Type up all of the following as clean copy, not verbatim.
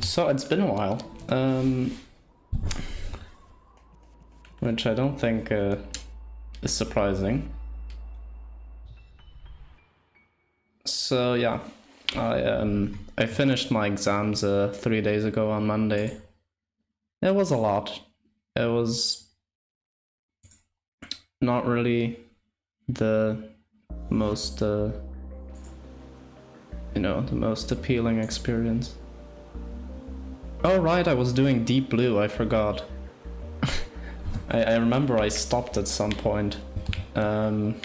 So it's been a while, which I don't think is surprising. So yeah, I finished my exams 3 days ago on Monday. It was a lot. It was not really the most, the most appealing experience. Oh right, I was doing Deep Blue, I forgot. I remember I stopped at some point. Okay,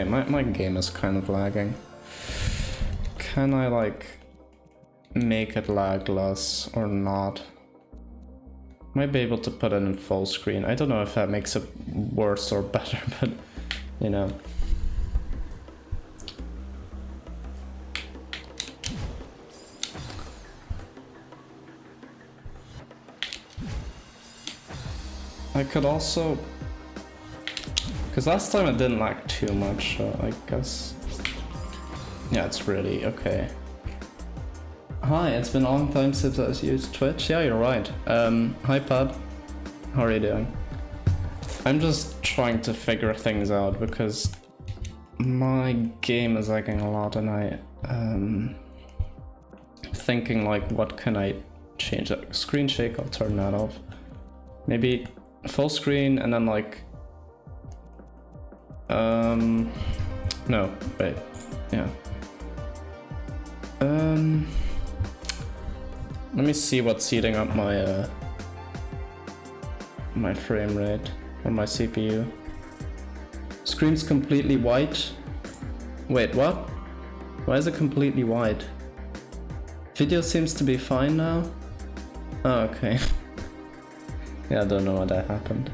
my game is kind of lagging. Can I like make it lag less or not? Might be able to put it in full screen. I don't know if that makes it worse or better, but you know. I could also, because last time it didn't lag too much, so I guess, yeah, it's really okay. Hi, it's been a long time since I've used Twitch. Yeah, you're right. Hi Pad, how are you doing? I'm just trying to figure things out because my game is lagging a lot, and I thinking like, what can I change? Screen shake, I'll turn that off. Maybe full screen and then like no, wait, yeah, let me see what's eating up my my frame rate on my CPU. Screen's completely white. Wait, what? Why is it completely white? Video seems to be fine now. Oh, okay. Yeah, I don't know why that happened.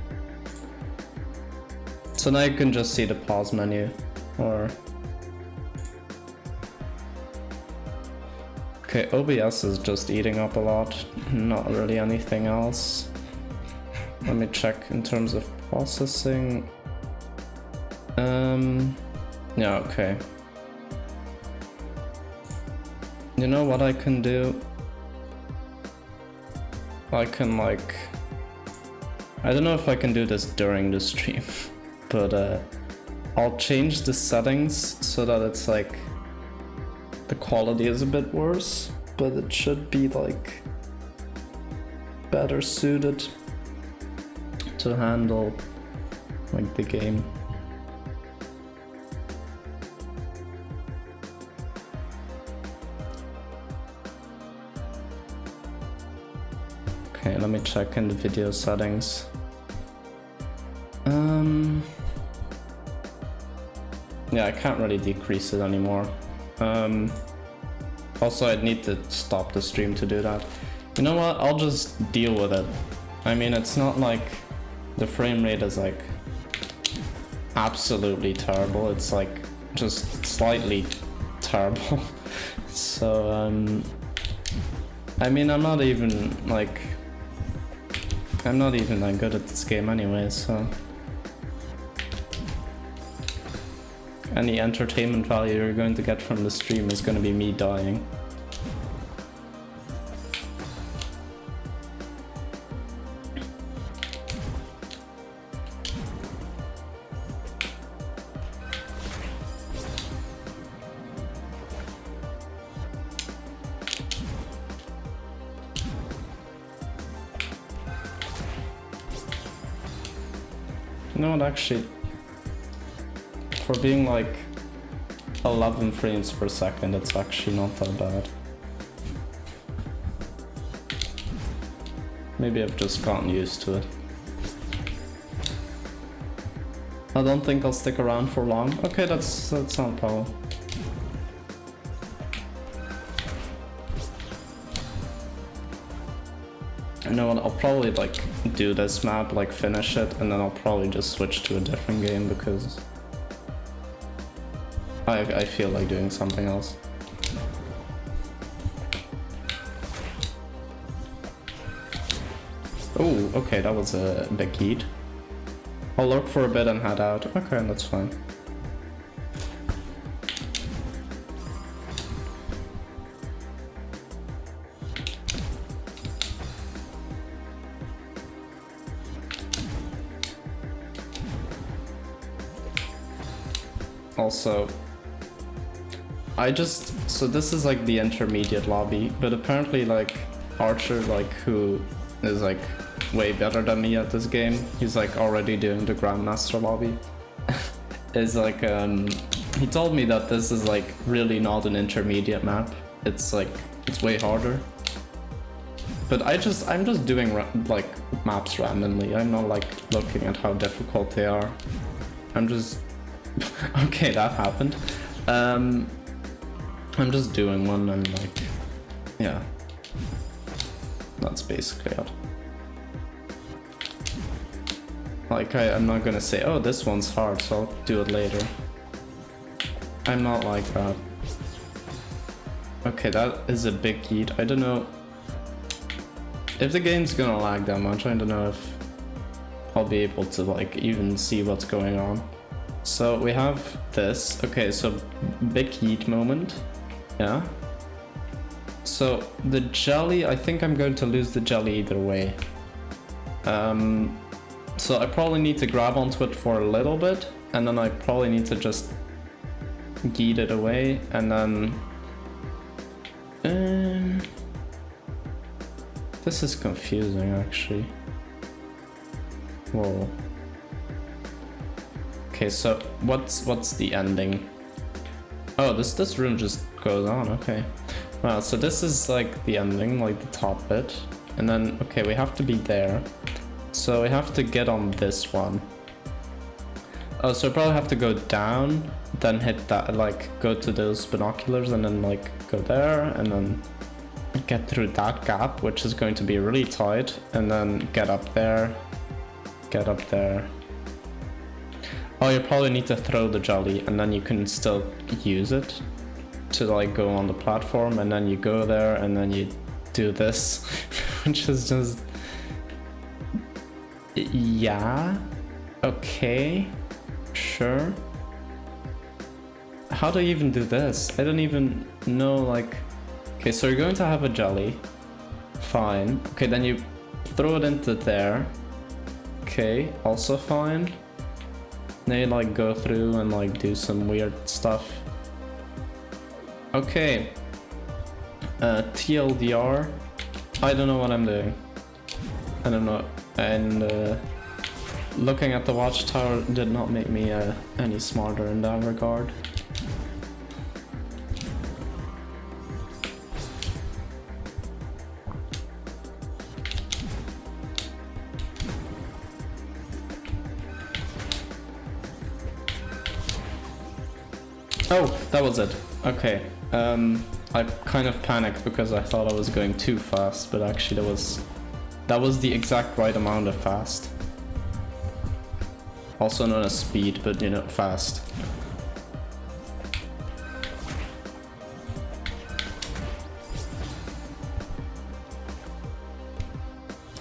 So now you can just see the pause menu, or... Okay, OBS is just eating up a lot, not really anything else. Let me check in terms of processing. Yeah, okay. You know what I can do? I can like... I don't know if I can do this during the stream, but I'll change the settings so that it's like the quality is a bit worse, but it should be like better suited to handle like the game. Okay, let me check in the video settings. Yeah, I can't really decrease it anymore. Also, I'd need to stop the stream to do that. You know what? I'll just deal with it. I mean, it's not like the frame rate is like absolutely terrible. It's like just slightly terrible. So, I mean, I'm not even that good at this game anyway, so... Any entertainment value you're going to get from the stream is going to be me dying. You know what, actually, for being like 11 frames per second, it's actually not that bad. Maybe I've just gotten used to it. I don't think I'll stick around for long. Okay, that's not a problem. You know what, I'll probably like do this map, like finish it, and then I'll probably just switch to a different game because I feel like doing something else. Oh, okay, that was a big heat. I'll lurk for a bit and head out. Okay, that's fine. Also, so this is like the intermediate lobby, but apparently like Archer, like who is like way better than me at this game, he's like already doing the Grandmaster lobby, is like, he told me that this is like really not an intermediate map. It's like, it's way harder. But I'm just doing like maps randomly. I'm not like looking at how difficult they are. I'm just, okay, that happened. I'm just doing one and like, yeah. That's basically it. Like, I'm not gonna say, oh, this one's hard, so I'll do it later. I'm not like that. Okay, that is a big yeet. I don't know if the game's gonna lag that much. I don't know if I'll be able to like even see what's going on. So we have this. Okay, so big yeet moment. Yeah. So the jelly, I think I'm going to lose the jelly either way. So I probably need to grab onto it for a little bit, and then I probably need to just yeet it away, and then this is confusing actually. Whoa. Okay, so what's the ending? Oh, this room just goes on. Okay. Wow, so this is like the ending, like the top bit, and then okay, we have to be there. So we have to get on this one. Oh, so I probably have to go down, then hit that, like go to those binoculars, and then like go there, and then get through that gap, which is going to be really tight, and then get up there. Get up there. Oh, you probably need to throw the jelly, and then you can still use it to like go on the platform, and then you go there, and then you do this, which is just... Yeah, okay, sure. How do I even do this? I don't even know, like... Okay, so you're going to have a jelly. Fine. Okay, then you throw it into there. Okay, also fine. Then you like go through and like do some weird stuff. Okay. TLDR. I don't know what I'm doing. I don't know. And looking at the watchtower did not make me any smarter in that regard. Oh, that was it. Okay. I kind of panicked because I thought I was going too fast, but actually that was the exact right amount of fast. Also known as speed, but you know, fast.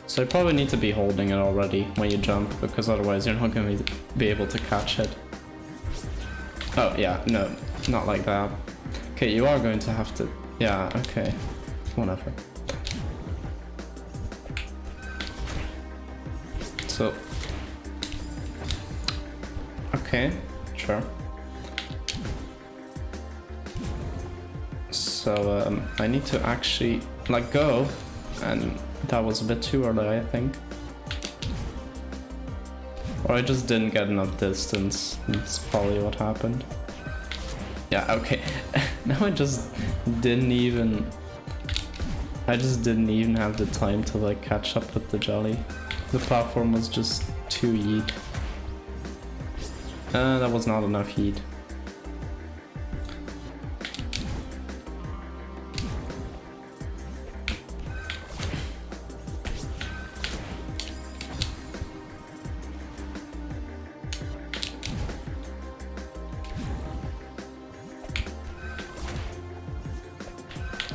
So you probably need to be holding it already when you jump, because otherwise you're not going to be able to catch it. Oh yeah, no, not like that. Okay, you are going to have to... Yeah, okay. Whatever. So... Okay, sure. So, I need to actually, like, go. And that was a bit too early, I think. Or I just didn't get enough distance. That's probably what happened. Yeah, okay. Now I just didn't even have the time to like catch up with the jelly. The platform was just too yeet. That was not enough yeet.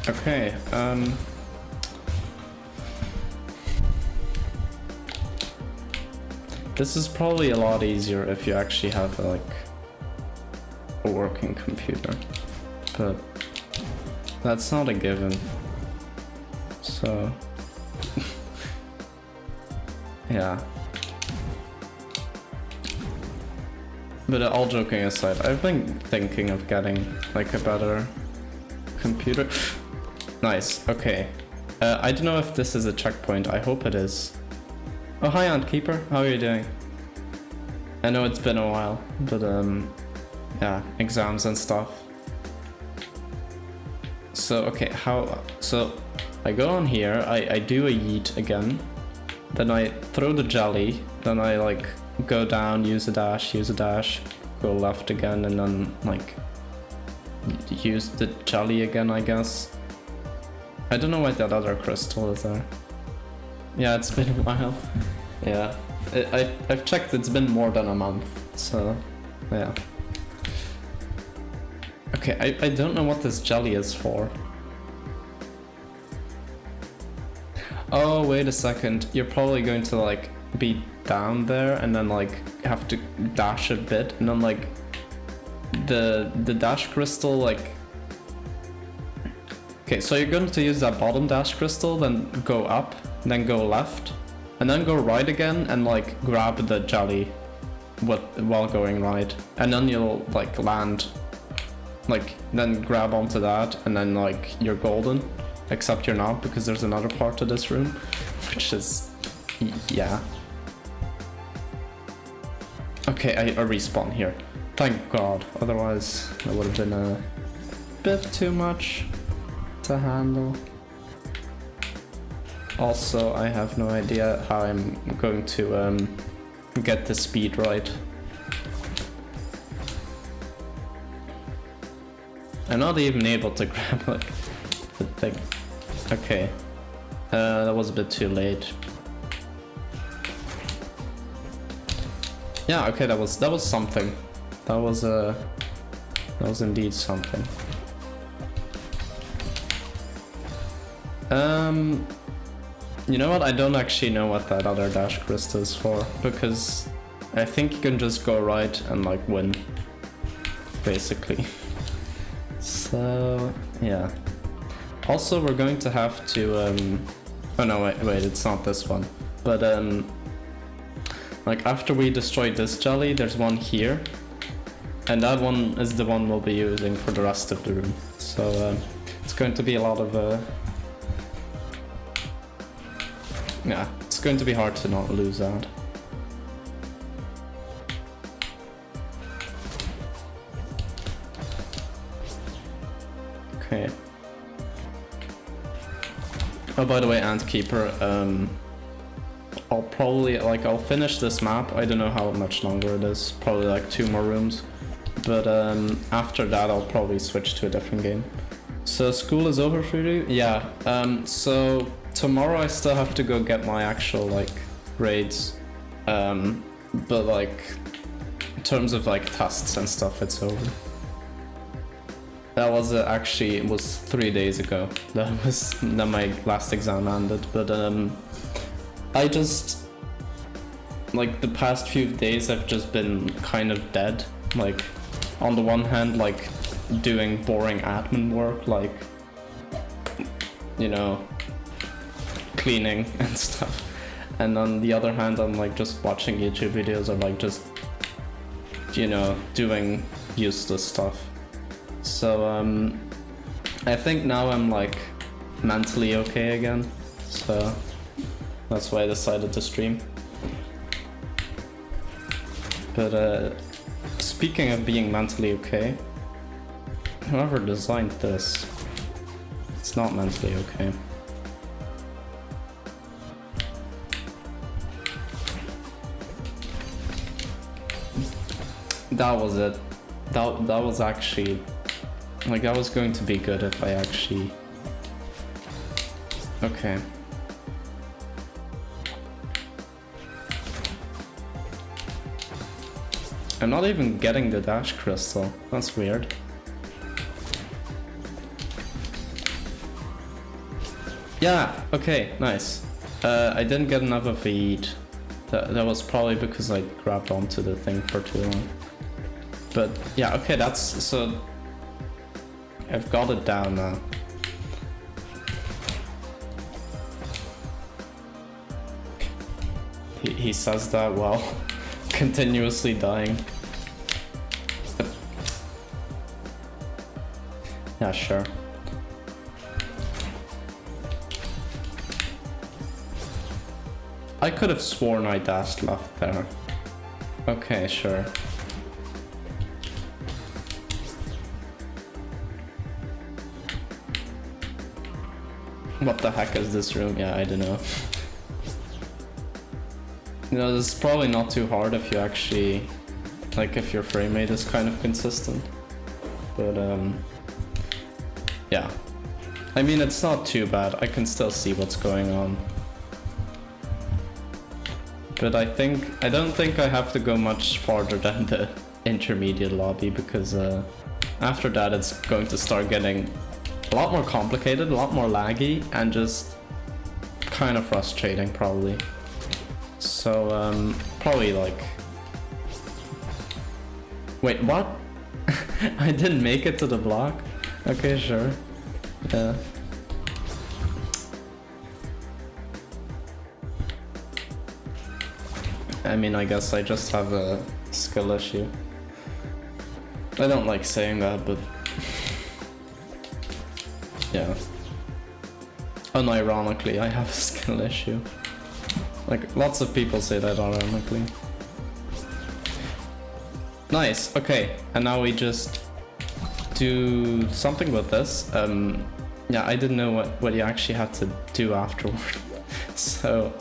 Okay, this is probably a lot easier if you actually have like a working computer, but that's not a given. So yeah. But all joking aside, I've been thinking of getting like a better computer. Nice, okay. I don't know if this is a checkpoint, I hope it is. Oh, hi Ant Keeper, how are you doing? I know it's been a while, but yeah, exams and stuff. So, okay, so I go on here, I do a yeet again, then I throw the jelly, then I like go down, use a dash, go left again, and then like use the jelly again, I guess. I don't know why that other crystal is there. Yeah, it's been a while. Yeah, I've checked, it's been more than a month, so yeah. Okay, I don't know what this jelly is for. Oh, wait a second, you're probably going to like be down there and then like have to dash a bit, and then like the dash crystal like... Okay, so you're going to use that bottom dash crystal, then go up, then go left, and then go right again and like grab the jelly while going right, and then you'll like land, like then grab onto that, and then like you're golden, except you're not, because there's another part to this room, which is... yeah. Okay, I respawn here. Thank God, otherwise that would have been a bit too much to handle. Also, I have no idea how I'm going to get the speed right. I'm not even able to grab like the thing. Okay, that was a bit too late. Yeah, okay, that was something. That was indeed something. You know what? I don't actually know what that other dash crystal is for, because I think you can just go right and like win, basically. So yeah. Also, we're going to have to oh no, wait, it's not this one. But like after we destroy this jelly, there's one here, and that one is the one we'll be using for the rest of the room. So it's going to be a lot of yeah, it's going to be hard to not lose that. Okay. Oh, by the way, Ant Keeper, I'll probably, like, I'll finish this map. I don't know how much longer it is, probably like 2 more rooms. But after that, I'll probably switch to a different game. So school is over for you? Yeah, so tomorrow I still have to go get my actual, like, grades. But, like, in terms of, like, tests and stuff, it's over. That was actually, it was 3 days ago. That was then my last exam ended. But I just, like, the past few days I've just been kind of dead. Like, on the one hand, like, doing boring admin work, like, you know, cleaning and stuff. And on the other hand, I'm like just watching YouTube videos or like just, you know, doing useless stuff. So I think now I'm like mentally okay again, so that's why I decided to stream. But speaking of being mentally okay, whoever designed this, it's not mentally okay. That was it. That was actually, like, that was going to be good if I actually... Okay. I'm not even getting the dash crystal. That's weird. Yeah, okay, nice. I didn't get another feed. That was probably because I grabbed onto the thing for too long. But yeah, okay, that's... so... I've got it down now. He says that while continuously dying. Yeah, sure. I could have sworn I dashed left there. Okay, sure. What the heck is this room? Yeah, I don't know. You know, this is probably not too hard if you actually, like, if your frame rate is kind of consistent. But, yeah. I mean, it's not too bad. I can still see what's going on. But I don't think I have to go much farther than the intermediate lobby, because after that it's going to start getting a lot more complicated, a lot more laggy, and just kind of frustrating probably. So probably like... Wait, what? I didn't make it to the block? Okay, sure. Yeah. I mean, I guess I just have a skill issue. I don't like saying that, but... yeah. Unironically, I have a skill issue. Like, lots of people say that ironically. Nice, okay. And now we just do something with this. Yeah, I didn't know what you actually had to do afterward. So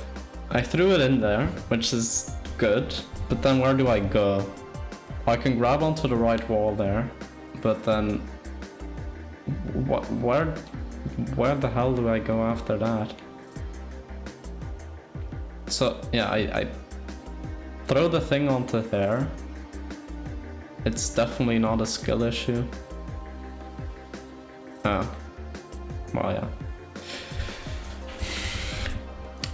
I threw it in there, which is good. But then where do I go? I can grab onto the right wall there, but then where the hell do I go after that? So yeah, I throw the thing onto there. It's definitely not a skill issue. Oh. Well, yeah.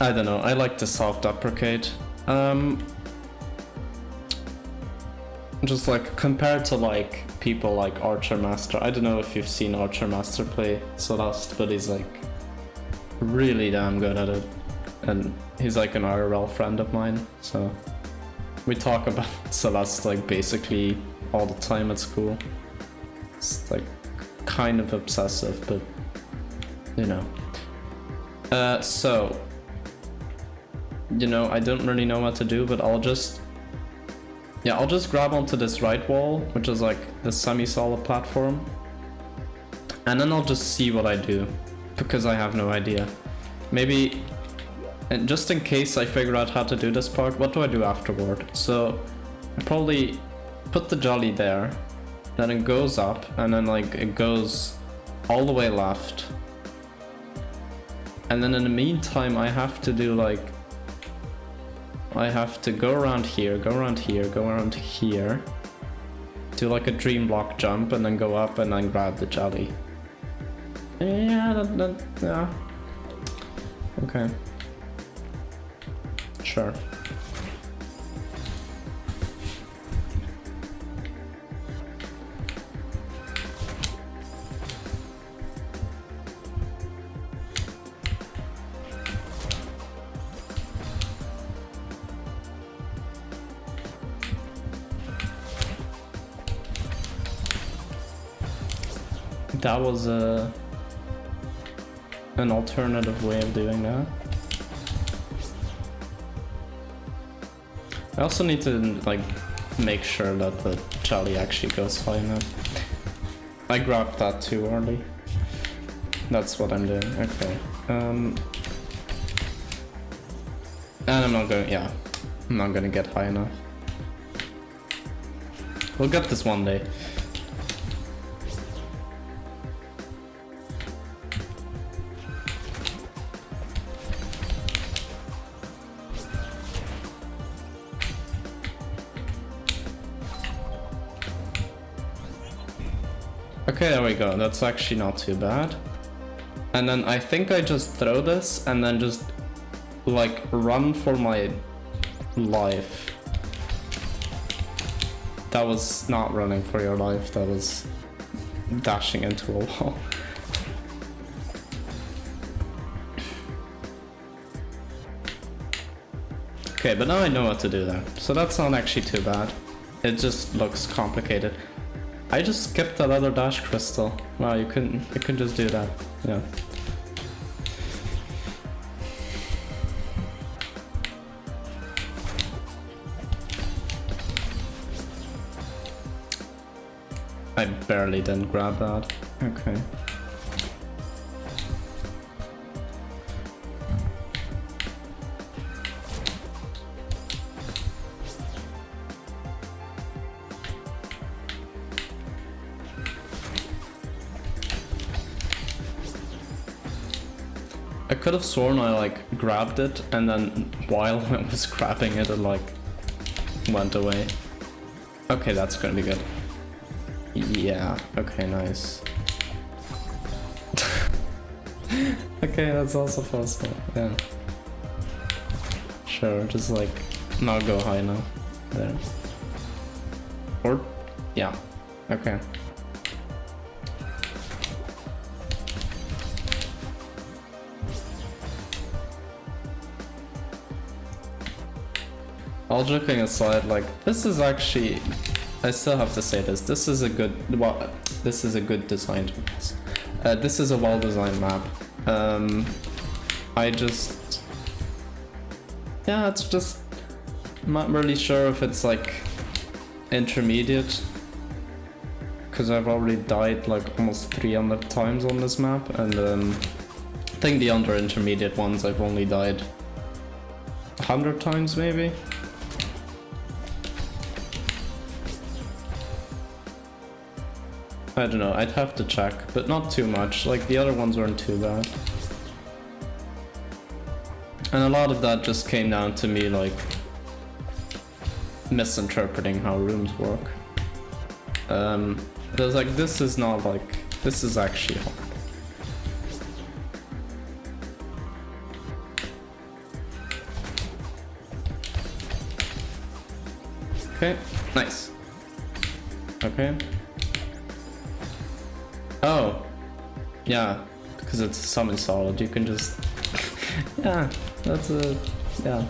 I don't know, I like to self-deprecate. Just like, compared to like people like Archer Master, I don't know if you've seen Archer Master play Celeste, but he's like really damn good at it. And he's like an IRL friend of mine, so we talk about Celeste like basically all the time at school. It's like kind of obsessive, but you know. So, you know, I don't really know what to do, but I'll just grab onto this right wall, which is like the semi-solid platform, and then I'll just see what I do, because I have no idea. Maybe, and just in case I figure out how to do this part, what do I do afterward? So I probably put the jolly there, then it goes up, and then like it goes all the way left, and then in the meantime I have to do like, I have to go around here, go around here, go around here, do like a dream block jump, and then go up and then grab the jelly. Yeah, yeah. Okay. Sure. That was an alternative way of doing that. I also need to like make sure that the jelly actually goes high enough. I grabbed that too early. That's what I'm doing. Okay. And I'm not going. Yeah, I'm not gonna get high enough. We'll get this one day. Okay, there we go. That's actually not too bad. And then I think I just throw this and then just like run for my life. That was not running for your life, that was dashing into a wall. Okay, but now I know what to do there. So that's not actually too bad. It just looks complicated. I just skipped that other dash crystal. Wow, you couldn't just do that. Yeah. I barely didn't grab that. Okay. I could have sworn I like grabbed it and then while I was grabbing it, it like went away. Okay, that's gonna be good. Yeah, okay, nice. Okay, that's also possible, yeah. Sure, just like not go high now. There. Or, yeah, okay. All joking aside, like, this is actually, I still have to say this, this is a good, well, this is a good designed, this is a well-designed map. I just, yeah, it's just, I'm not really sure if it's like intermediate, because I've already died like almost 300 times on this map, and I think the under intermediate ones I've only died 100 times maybe. I don't know, I'd have to check, but not too much, like the other ones weren't too bad. And a lot of that just came down to me like misinterpreting how rooms work. It was like, this is not like, this is actually hard. Okay, nice. Okay. Oh, yeah, because it's summon solid, you can just, yeah, that's a, yeah.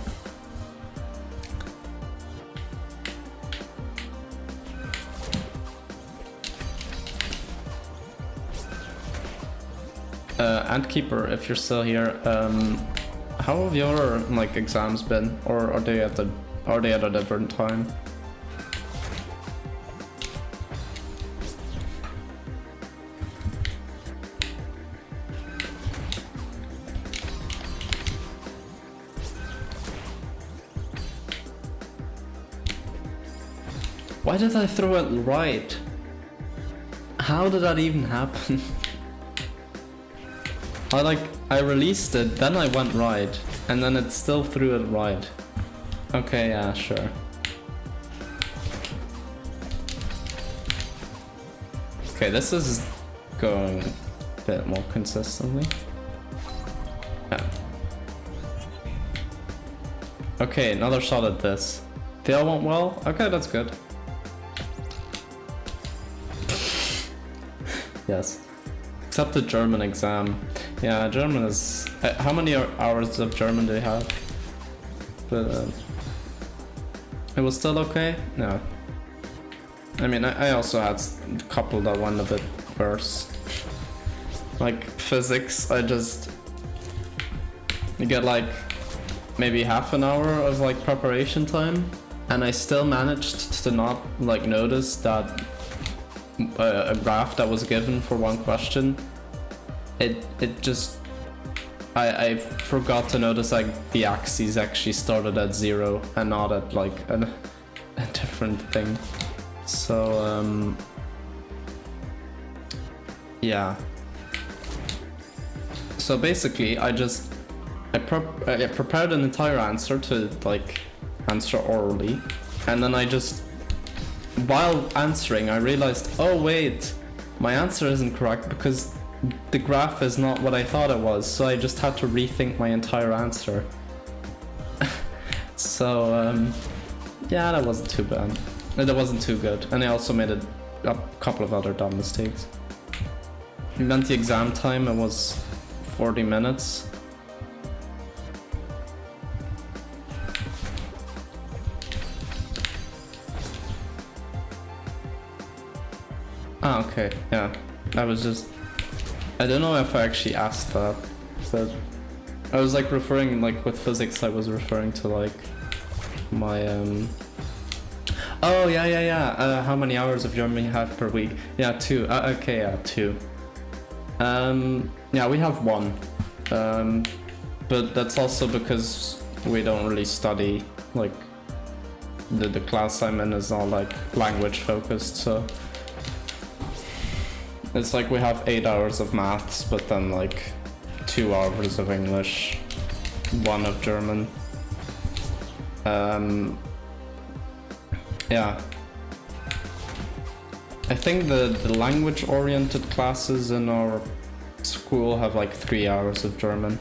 Antkeeper, if you're still here, how have your like exams been, or are they at a different time? Why did I throw it right? How did that even happen? I released it, then I went right, and then it still threw it right. Okay, yeah, sure. Okay, this is going a bit more consistently. Yeah. Okay, another shot at this. They all went well? Okay, that's good. Yes. Except the German exam. Yeah, German is... how many hours of German do you have? But, it was still okay? No. I mean, I also had a couple that went a bit worse. Like, physics, you get like, maybe half an hour of like preparation time, and I still managed to not like notice that a graph that was given for one question, it just, I forgot to notice like the axes actually started at 0 and not at like a different thing. So yeah. So basically I prepared an entire answer to like answer orally, and then I just, while answering, I realized, oh wait, my answer isn't correct because the graph is not what I thought it was, so I just had to rethink my entire answer. So, yeah, that wasn't too bad. That wasn't too good, and I also made a couple of other dumb mistakes. It meant the exam time, it was 40 minutes. Ah, okay, yeah. I was just... I don't know if I actually asked that, but I was like referring, like with physics, I was referring to like my oh yeah. How many hours of German you have per week? Yeah, 2. Okay, yeah, 2. Yeah, we have 1. But that's also because we don't really study, like the class I'm in is not like language focused, so it's like we have 8 hours of maths, but then like 2 hours of English, 1 of German. Yeah. I think the language-oriented classes in our school have like 3 hours of German.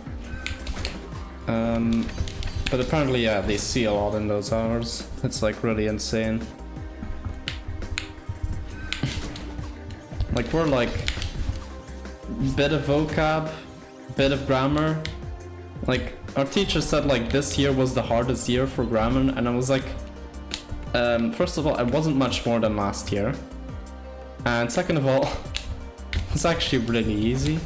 But apparently, yeah, they see a lot in those hours. It's like really insane. Like we're like bit of vocab, bit of grammar. Like our teacher said like this year was the hardest year for grammar, and I was like, first of all, it wasn't much more than last year. And second of all, it's actually really easy.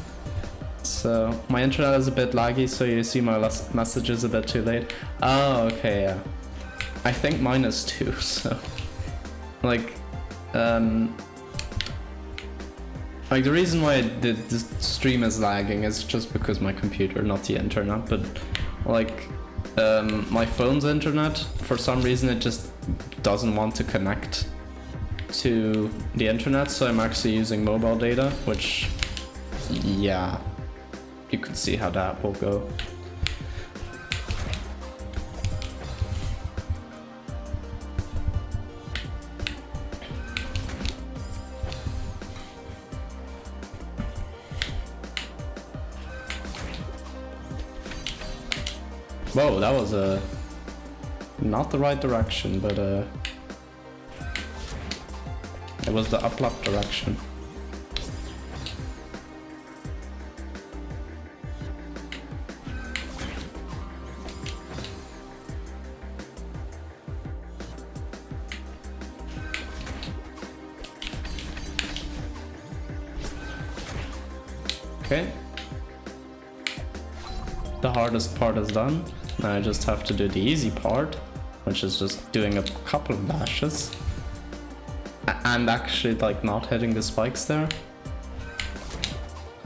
So my internet is a bit laggy, so you see my messages a bit too late. Oh, okay, yeah. I think mine is too, so like the reason why the stream is lagging is just because my computer, not the internet, but like my phone's internet, for some reason it just doesn't want to connect to the internet, so I'm actually using mobile data, which, yeah, you can see how that will go. Whoa, that was not the right direction, but it was the up left direction. Okay. The hardest part is done. Now I just have to do the easy part, which is just doing a couple of dashes. And actually like not hitting the spikes there.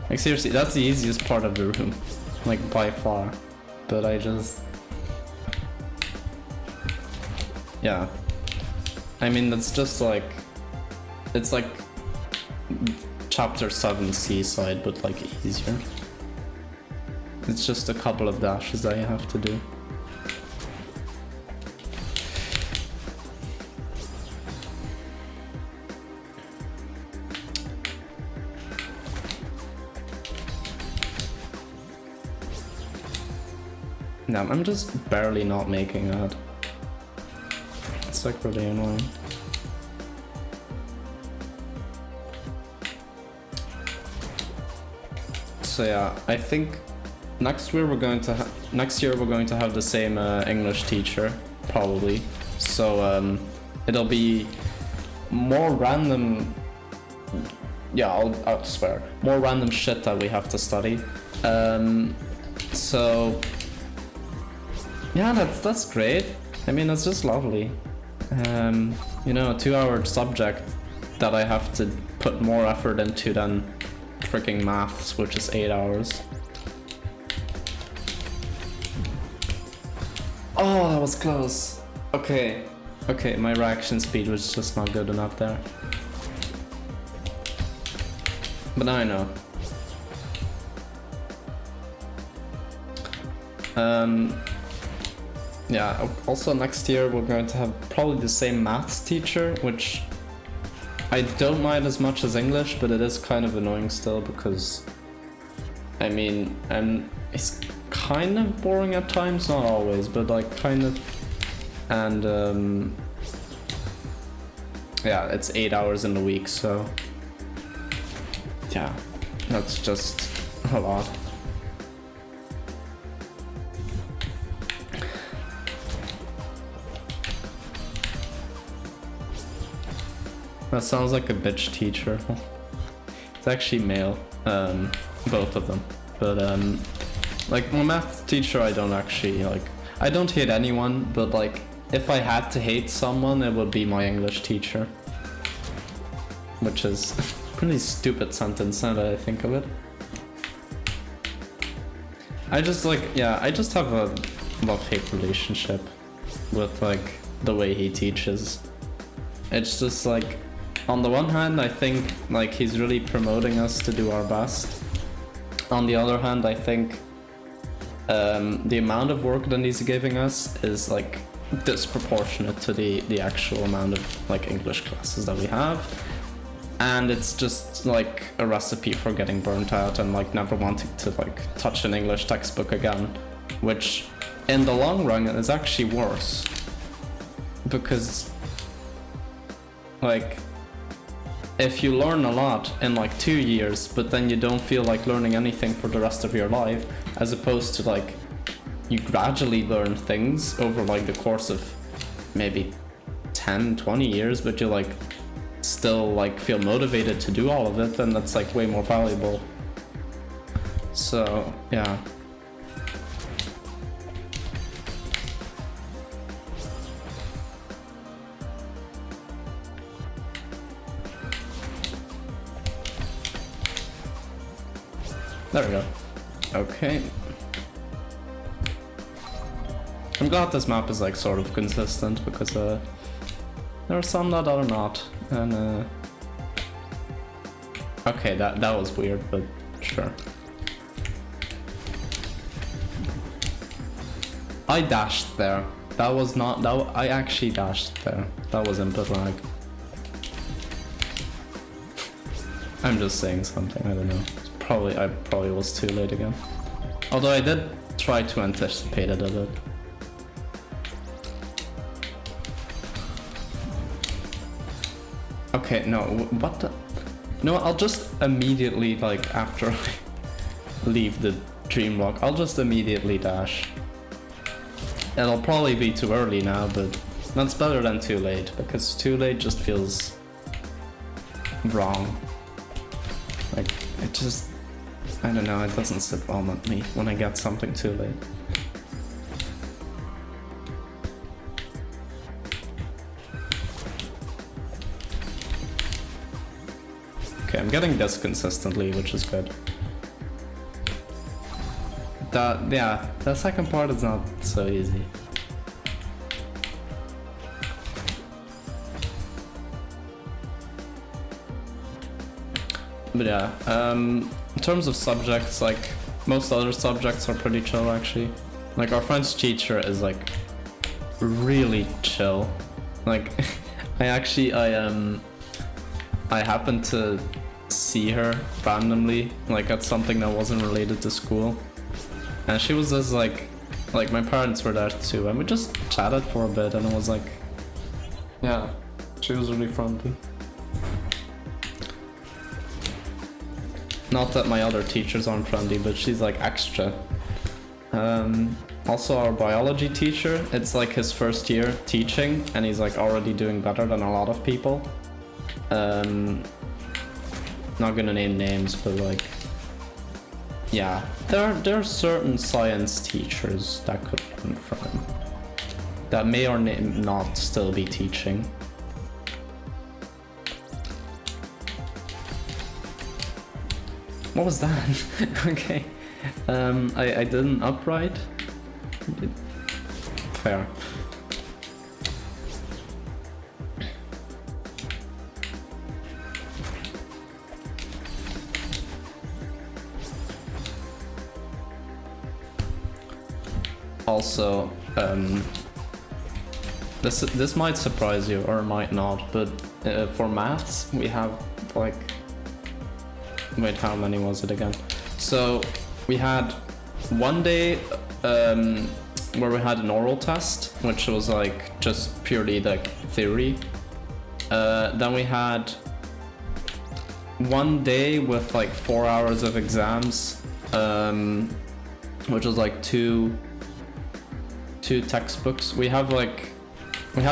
Like seriously, that's the easiest part of the room. Like by far. But I just... yeah. I mean, that's just like... it's like chapter 7 Seaside, but like easier. It's just a couple of dashes that you have to do. No, I'm just barely not making that. It's like really annoying. So yeah, I think next year we're going to have the same English teacher, probably. So it'll be more random. Yeah, I'll swear, more random shit that we have to study. So yeah, that's great. I mean, that's just lovely. You know, a 2-hour subject that I have to put more effort into than freaking maths, which is 8 hours. Oh, that was close. Okay, my reaction speed was just not good enough there. But now I know. Yeah, also next year we're going to have probably the same maths teacher, which I don't mind as much as English, but it is kind of annoying still because, I mean, it's kind of boring at times, not always, but like kind of, and yeah, it's 8 hours in the week, so yeah, that's just a lot. That sounds like a bitch teacher. It's actually male, both of them. But like my math teacher, I don't actually like. I don't hate anyone, but like if I had to hate someone, it would be my English teacher. Which is a pretty stupid sentence now that I think of it. I just like, yeah, I just have a love-hate relationship with like the way he teaches. It's just like, on the one hand, I think like he's really promoting us to do our best. On the other hand, I think the amount of work that he's giving us is like disproportionate to the actual amount of like English classes that we have. And it's just like a recipe for getting burnt out and like never wanting to like touch an English textbook again, which in the long run is actually worse. Because like if you learn a lot in like 2 years, but then you don't feel like learning anything for the rest of your life, as opposed to like you gradually learn things over like the course of maybe 10-20 years, but you like still like feel motivated to do all of it, then that's like way more valuable. So yeah. There we go. Okay. I'm glad this map is like sort of consistent, because there are some that are not. And okay, that was weird, but sure. I dashed there. That was not that. I actually dashed there. That was input lag. I'm just saying something. I don't know. I probably was too late again. Although I did try to anticipate it a bit. Okay, no, what the? No, I'll just immediately, like, after I leave the dream walk, I'll just immediately dash. It'll probably be too early now, but that's better than too late, because too late just feels wrong. Like, it just, I don't know, it doesn't sit well with me when I get something too late. Okay, I'm getting this consistently, which is good. Yeah, the second part is not so easy. But yeah, in terms of subjects, like, most other subjects are pretty chill, actually. Like, our French teacher is, like, really chill. Like, I happened to see her randomly, like, at something that wasn't related to school. And she was just, like, my parents were there too, and we just chatted for a bit, and it was, like, yeah, she was really friendly. Not that my other teachers aren't friendly, but she's like extra. Also our biology teacher, it's like his first year teaching, and he's like already doing better than a lot of people. Not gonna name names, but like, yeah, there are certain science teachers that could learn from him, that may or may not still be teaching. What was that? Okay. I didn't upright. Fair. Also, this might surprise you or might not, but for maths we have like, wait, how many was it again? So we had one day where we had an oral test, which was like just purely like theory. Then we had one day with like 4 hours of exams, which was like two textbooks. We had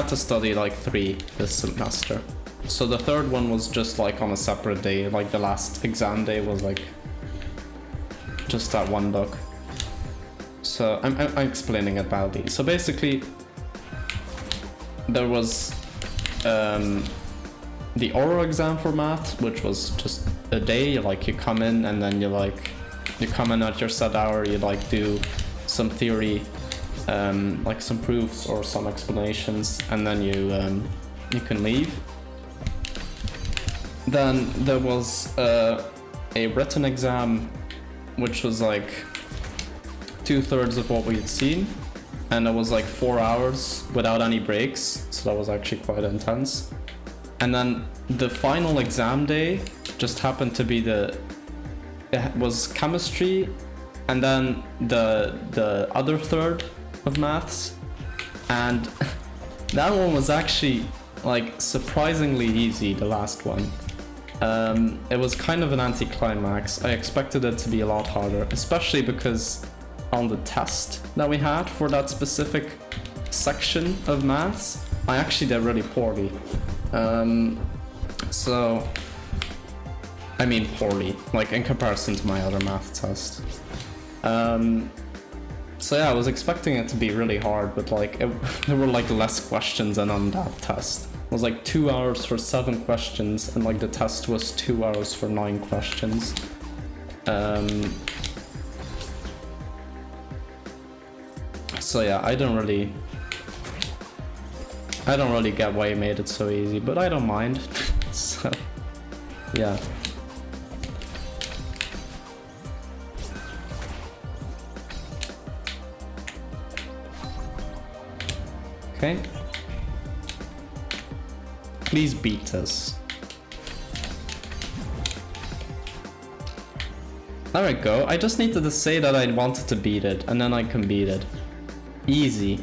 to study like 3 this semester. So the third one was just like on a separate day, like the last exam day was like just that one book. So I'm explaining it badly. So basically, there was the oral exam for math, which was just a day. Like you come in and then you come in at your set hour. You like do some theory, like some proofs or some explanations, and then you can leave. Then there was a written exam, which was like 2/3 of what we had seen, and it was like 4 hours without any breaks, so that was actually quite intense. And then the final exam day just happened to be it was chemistry, and then the other third of maths, and that one was actually like surprisingly easy, the last one. It was kind of an anticlimax. I expected it to be a lot harder, especially because on the test that we had for that specific section of maths, I actually did really poorly. So, I mean poorly, like in comparison to my other math test. So yeah, I was expecting it to be really hard, but like there were like less questions than on that test. It was like 2 hours for 7 questions, and like the test was 2 hours for 9 questions. So yeah, I don't really get why you made it so easy, but I don't mind. So yeah. Okay. Please beat us. There we go. I just needed to say that I wanted to beat it, and then I can beat it. Easy.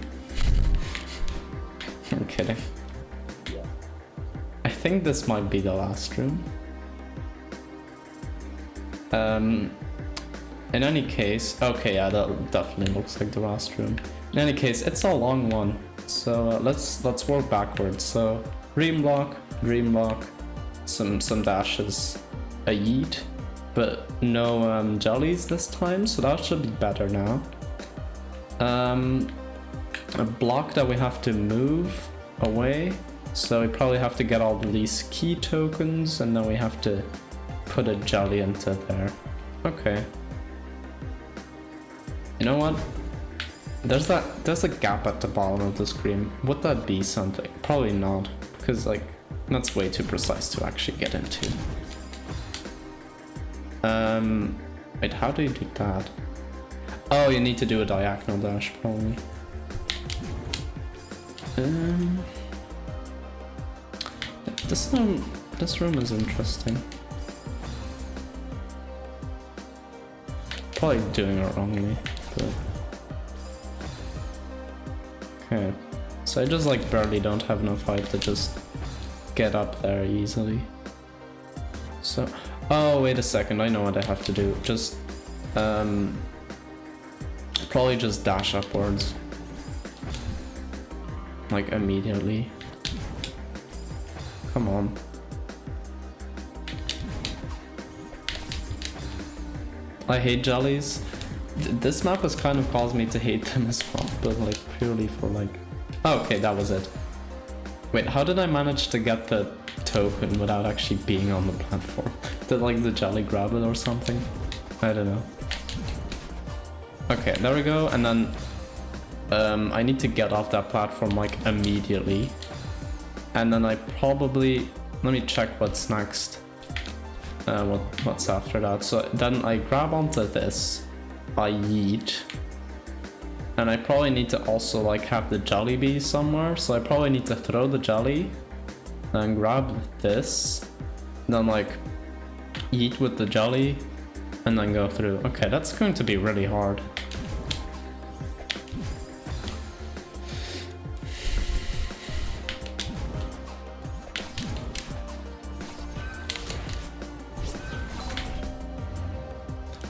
I'm kidding. I think this might be the last room. In any case, okay, yeah, that definitely looks like the last room. In any case, it's a long one, so let's work backwards. So dream block, some dashes, a yeet, but no jellies this time, so that should be better now. A block that we have to move away, so we probably have to get all of these key tokens, and then we have to put a jelly into there. Okay. You know what? There's a gap at the bottom of the screen. Would that be something? Probably not, because like that's way too precise to actually get into. Wait, how do you do that? Oh, you need to do a diagonal dash, probably. This room is interesting. Probably doing it wrongly, but... Okay, so I just like barely don't have enough height to just get up there easily. So, oh wait a second, I know what I have to do. Just, probably just dash upwards. Like immediately. Come on. I hate jellies. This map has kind of caused me to hate them as well, but like purely for like... Oh, okay, that was it. Wait, how did I manage to get the token without actually being on the platform? Did like the jelly grab it or something? I don't know. Okay, there we go, and then I need to get off that platform like immediately. And then I probably... Let me check what's next. What's after that. So then I grab onto this, I yeet, and I probably need to also like have the jelly be somewhere, so I probably need to throw the jelly, then grab this, then like yeet with the jelly, and then go through. Okay, that's going to be really hard.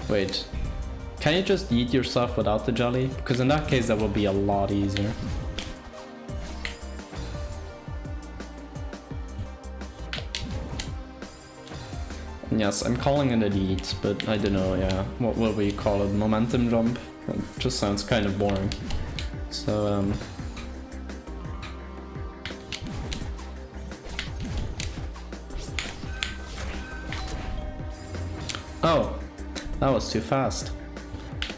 Wait, can you just eat yourself without the jelly? Because in that case that will be a lot easier. Yes, I'm calling it a yeet, but I don't know, yeah. What will we call it? Momentum jump? It just sounds kind of boring. So, oh, that was too fast.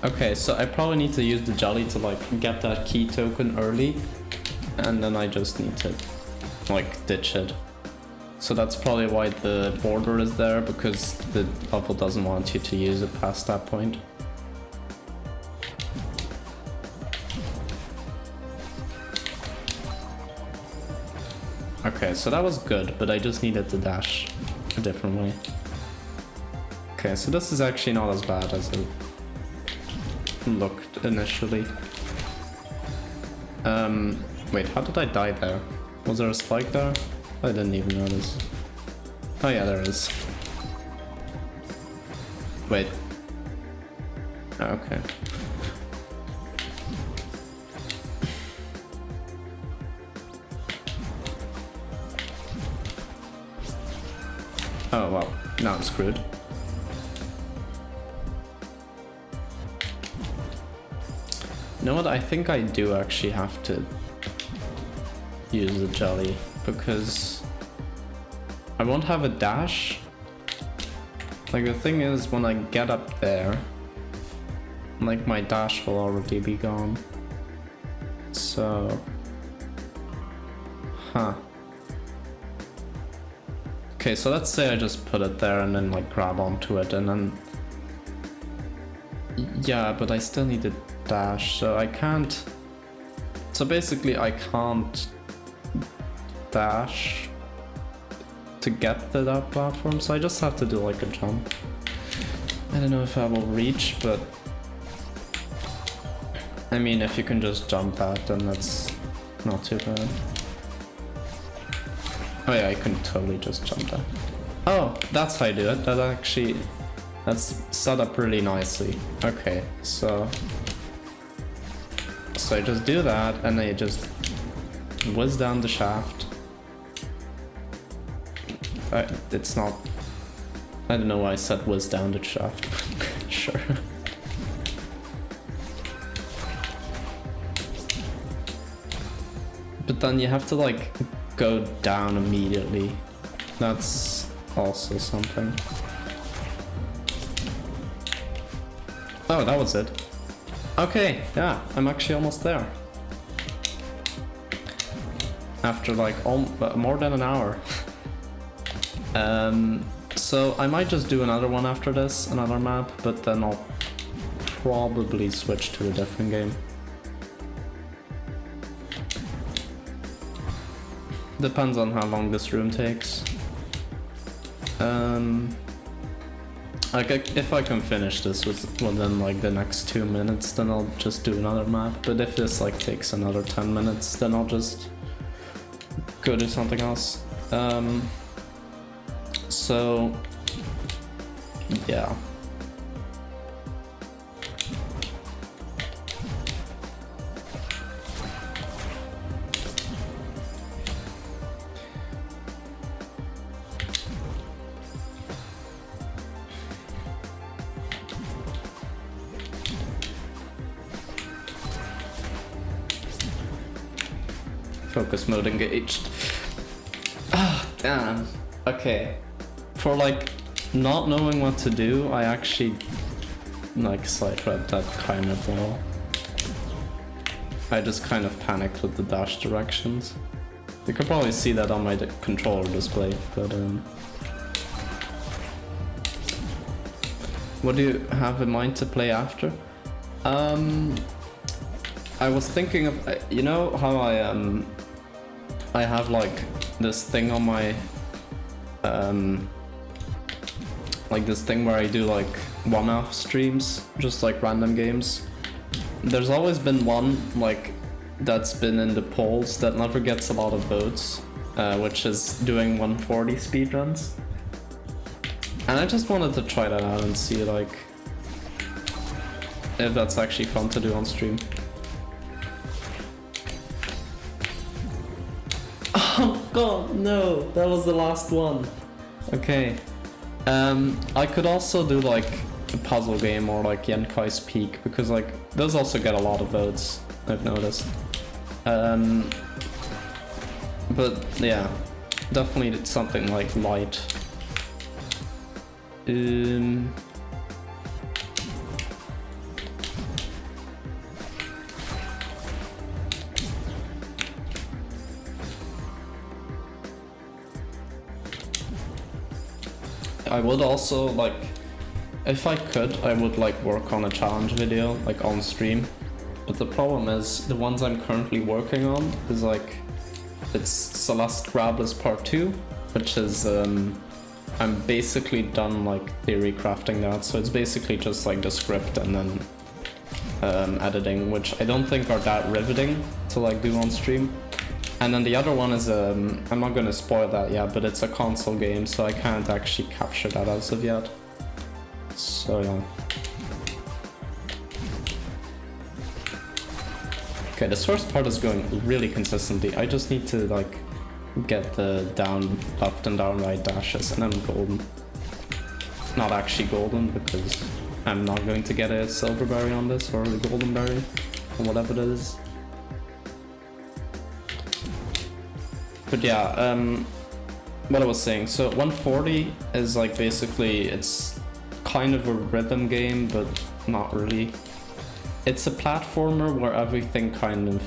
Okay, so I probably need to use the jelly to like get that key token early, and then I just need to like ditch it. So that's probably why the border is there, because the level doesn't want you to use it past that point. Okay, so that was good, but I just needed to dash a different way. Okay, so this is actually not as bad as it looked initially. Wait, how did I die there? Was there a spike there? I didn't even notice. Oh yeah, there is. Wait. Okay. Oh well, now I'm screwed. You know what, I think I do actually have to use the jelly, because I won't have a dash. Like the thing is, when I get up there, like my dash will already be gone. So, huh. Okay, so let's say I just put it there and then like grab onto it and then, yeah, but I still need a dash, so I can't, so basically I can't dash to get to that platform, so I just have to do like a jump. I don't know if I will reach, but I mean, if you can just jump that, then that's not too bad. Oh yeah, I can totally just jump that. Oh, that's how I do it. That's set up really nicely. Okay, so I just do that, and then you just whiz down the shaft. It's not, I don't know why I said whiz down the shaft. Sure. But then you have to like go down immediately. That's also something. Oh, that was it. Okay, yeah, I'm actually almost there. After like more than an hour. So I might just do another one after this, another map, but then I'll probably switch to a different game. Depends on how long this room takes. Like if I can finish this within like the next 2 minutes, then I'll just do another map. But if this like takes another 10 minutes, then I'll just go do something else. So yeah. Focus mode engaged. Ah, damn. Okay. For like not knowing what to do, I actually like side-read that kind of well. I just kind of panicked with the dash directions. You could probably see that on my controller display, but what do you have in mind to play after? I was thinking of, you know how I have like this thing on my, like this thing where I do like one-off streams, just like random games. There's always been one like that's been in the polls that never gets a lot of votes, which is doing 140 speedruns. And I just wanted to try that out and see like if that's actually fun to do on stream. Oh god, no, that was the last one. Okay. I could also do like a puzzle game or like Yenkai's Peak, because like those also get a lot of votes, I've noticed. But yeah, definitely something like light. I would also like, if I could, I would like work on a challenge video like on stream. But the problem is the ones I'm currently working on is like, it's Celeste Grabless Part 2, which is I'm basically done like theory crafting that, so it's basically just like the script and then editing, which I don't think are that riveting to like do on stream. And then the other one is, I'm not gonna spoil that yet, but it's a console game, so I can't actually capture that as of yet. So yeah. Okay, this first part is going really consistently. I just need to like get the down left and down right dashes, and I'm golden. Not actually golden, because I'm not going to get a silver berry on this, or a golden berry, or whatever it is. But yeah, what I was saying, so 140 is like basically, it's kind of a rhythm game, but not really. It's a platformer where everything kind of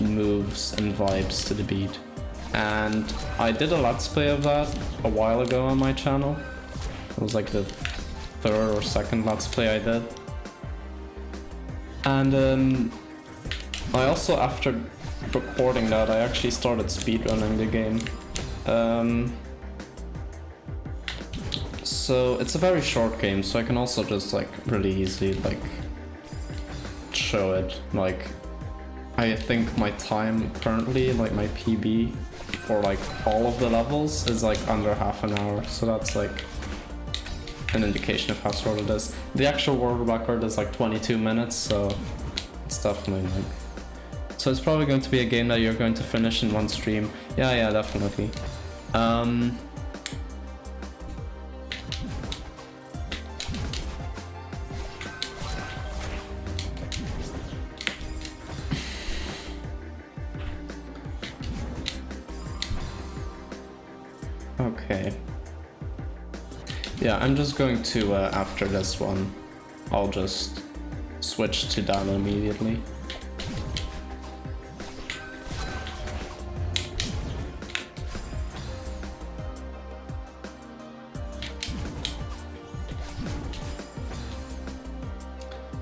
moves and vibes to the beat. And I did a let's play of that a while ago on my channel. It was like the third or second let's play I did. And I also, after recording that, I actually started speedrunning the game. So it's a very short game, so I can also just like really easily like show it. Like, I think my time currently, like my PB for like all of the levels is like under half an hour, so that's like an indication of how short it is. The actual world record is like 22 minutes, so it's definitely like, so it's probably going to be a game that you're going to finish in one stream. Yeah, definitely. Okay. Yeah, I'm just going to, after this one, I'll just switch to that immediately.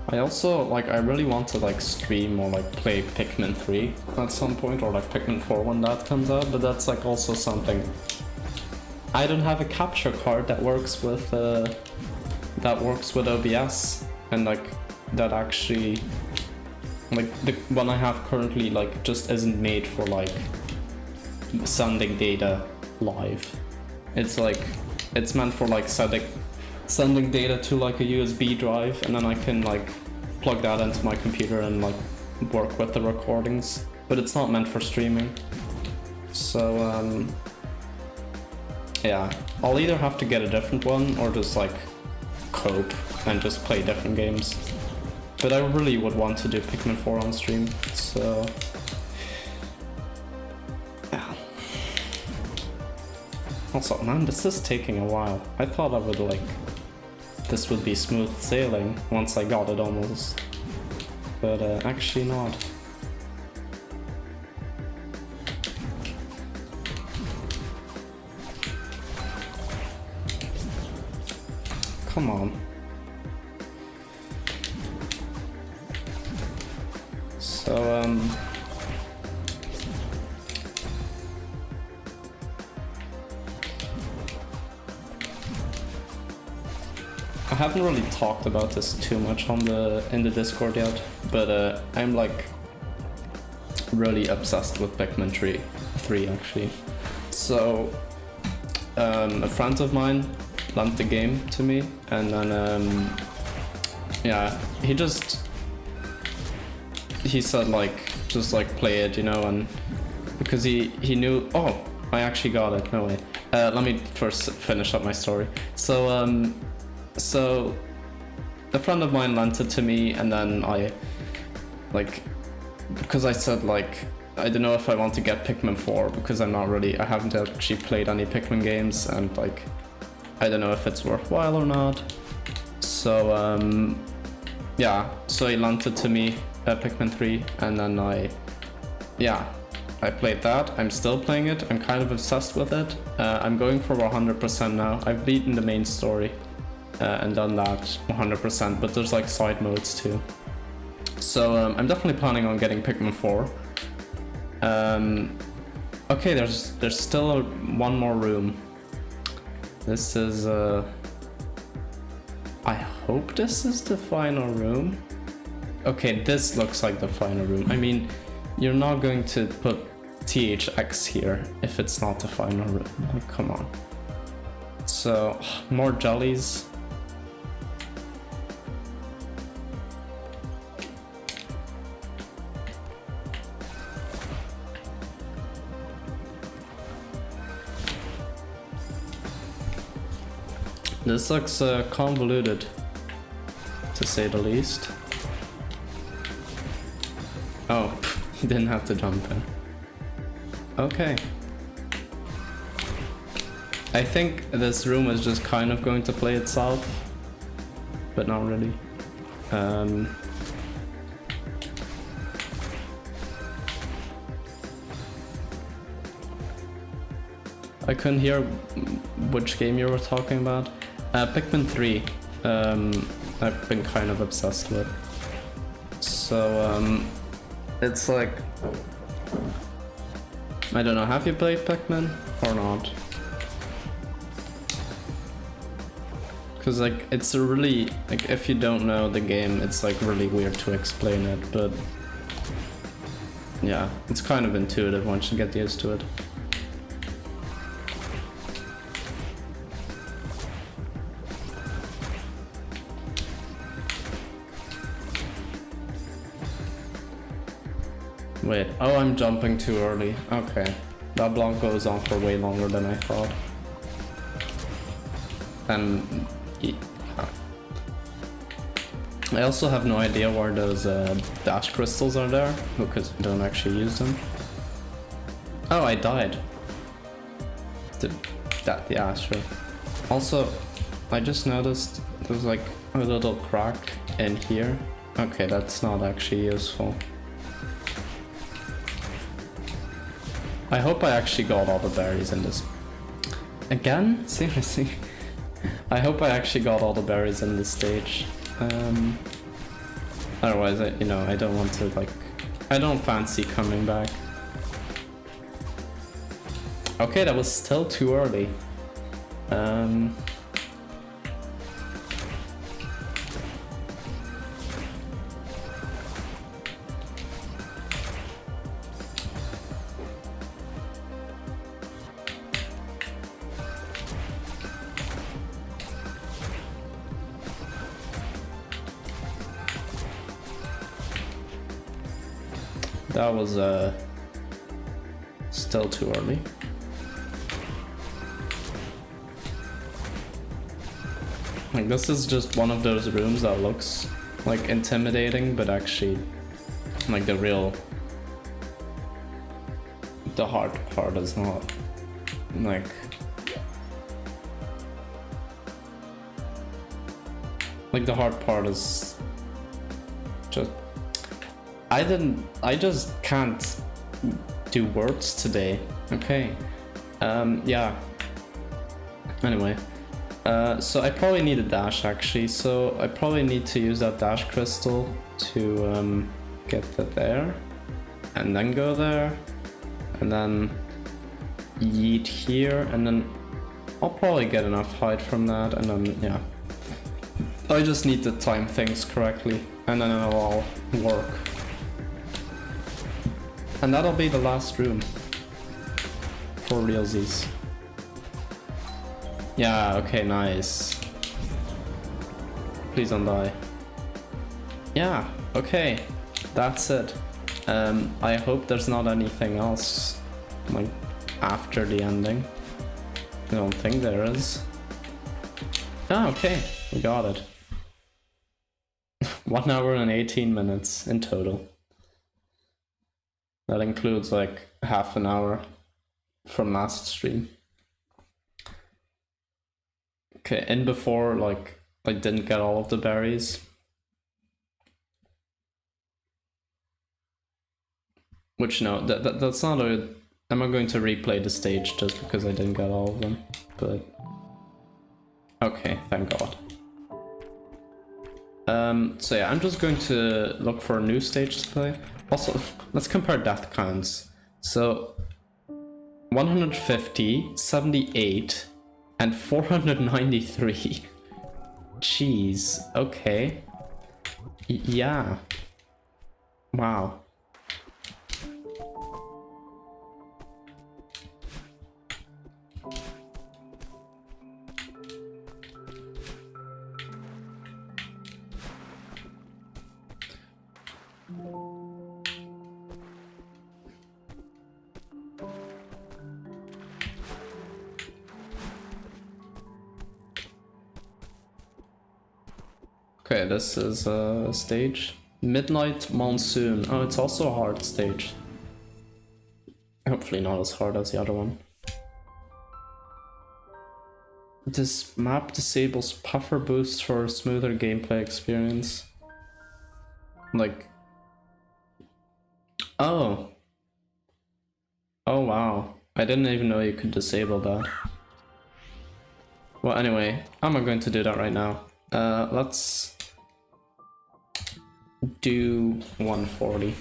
I also, like, I really want to, like, stream or, like, play Pikmin 3 at some point, or, like, Pikmin 4 when that comes out, but that's, like, also something. I don't have a capture card that works with OBS, and, like, that actually, like, the one I have currently, like, just isn't made for, like, sending data live. It's, like, it's meant for, like, sending data to like a USB drive, and then I can like plug that into my computer and like work with the recordings, but it's not meant for streaming. So yeah, I'll either have to get a different one or just like cope and just play different games. But I really would want to do Pikmin 4 on stream, so yeah. Also, man, this is taking a while. I thought I would like, this would be smooth sailing once I got it almost, but actually not. Come on. So I haven't really talked about this too much in the Discord yet, but I'm like really obsessed with Pikmin 3 actually. So a friend of mine lent the game to me, and then yeah, he said like just like play it, you know, and because he knew, oh, I actually got it. No way. Let me first finish up my story. So so a friend of mine lent it to me, and then I, like, because I said, like, I don't know if I want to get Pikmin 4 because I haven't actually played any Pikmin games, and like, I don't know if it's worthwhile or not. So yeah, so he lent it to me, Pikmin 3, and then I played that. I'm still playing it. I'm kind of obsessed with it. I'm going for 100% now. I've beaten the main story and done that 100%, but there's like side modes too. So I'm definitely planning on getting Pikmin 4. Okay, there's still one more room. This is I hope this is the final room. Okay, this looks like the final room. I mean, you're not going to put THX here if it's not the final room. Like, come on. So, more jellies. This looks convoluted, to say the least. Oh, you didn't have to jump in. Okay. I think this room is just kind of going to play itself, but not really. I couldn't hear which game you were talking about. Pikmin 3, I've been kind of obsessed with. So, it's like, I don't know, have you played Pikmin or not? Because like, it's a really, like, if you don't know the game, it's like really weird to explain it, but yeah, it's kind of intuitive once you get used to it. Wait, oh, I'm jumping too early. Okay, that block goes on for way longer than I thought. And I also have no idea where those dash crystals are there, because I don't actually use them. Oh, I died. Yeah, sure. Also, I just noticed there's like a little crack in here. Okay, that's not actually useful. I hope I actually got all the berries in this. Again? Seriously? I hope I actually got all the berries in this stage. Otherwise, I don't want to, like... I don't fancy coming back. Okay, that was still too early. That was still too early. Like, this is just one of those rooms that looks like intimidating, but actually like the hard part is not. Like the hard part is just I just can't do words today. Okay. Yeah. Anyway. So I probably need a dash actually. So I probably need to use that dash crystal to get that there. And then go there. And then yeet here. And then I'll probably get enough height from that. And then, yeah. I just need to time things correctly. And then it'll all work. And that'll be the last room. For realsies. Yeah, okay, nice. Please don't die. Yeah, okay. That's it. I hope there's not anything else. Like, after the ending. I don't think there is. Ah, okay, we got it. 1 hour and 18 minutes in total. That includes like half an hour from last stream. Okay, and before, like, I didn't get all of the berries. Which, no, that's not a... I'm not going to replay the stage just because I didn't get all of them, but... Okay, thank God. So yeah, I'm just going to look for a new stage to play. Also, let's compare death counts. So, 150, 78, and 493. Jeez, okay. Yeah. Wow. Okay, this is a stage. Midnight Monsoon. Oh, it's also a hard stage. Hopefully not as hard as the other one. This map disables puffer boost for a smoother gameplay experience. Like... Oh. Oh wow. I didn't even know you could disable that. Well, anyway, I'm not going to do that right now. Let's do 140.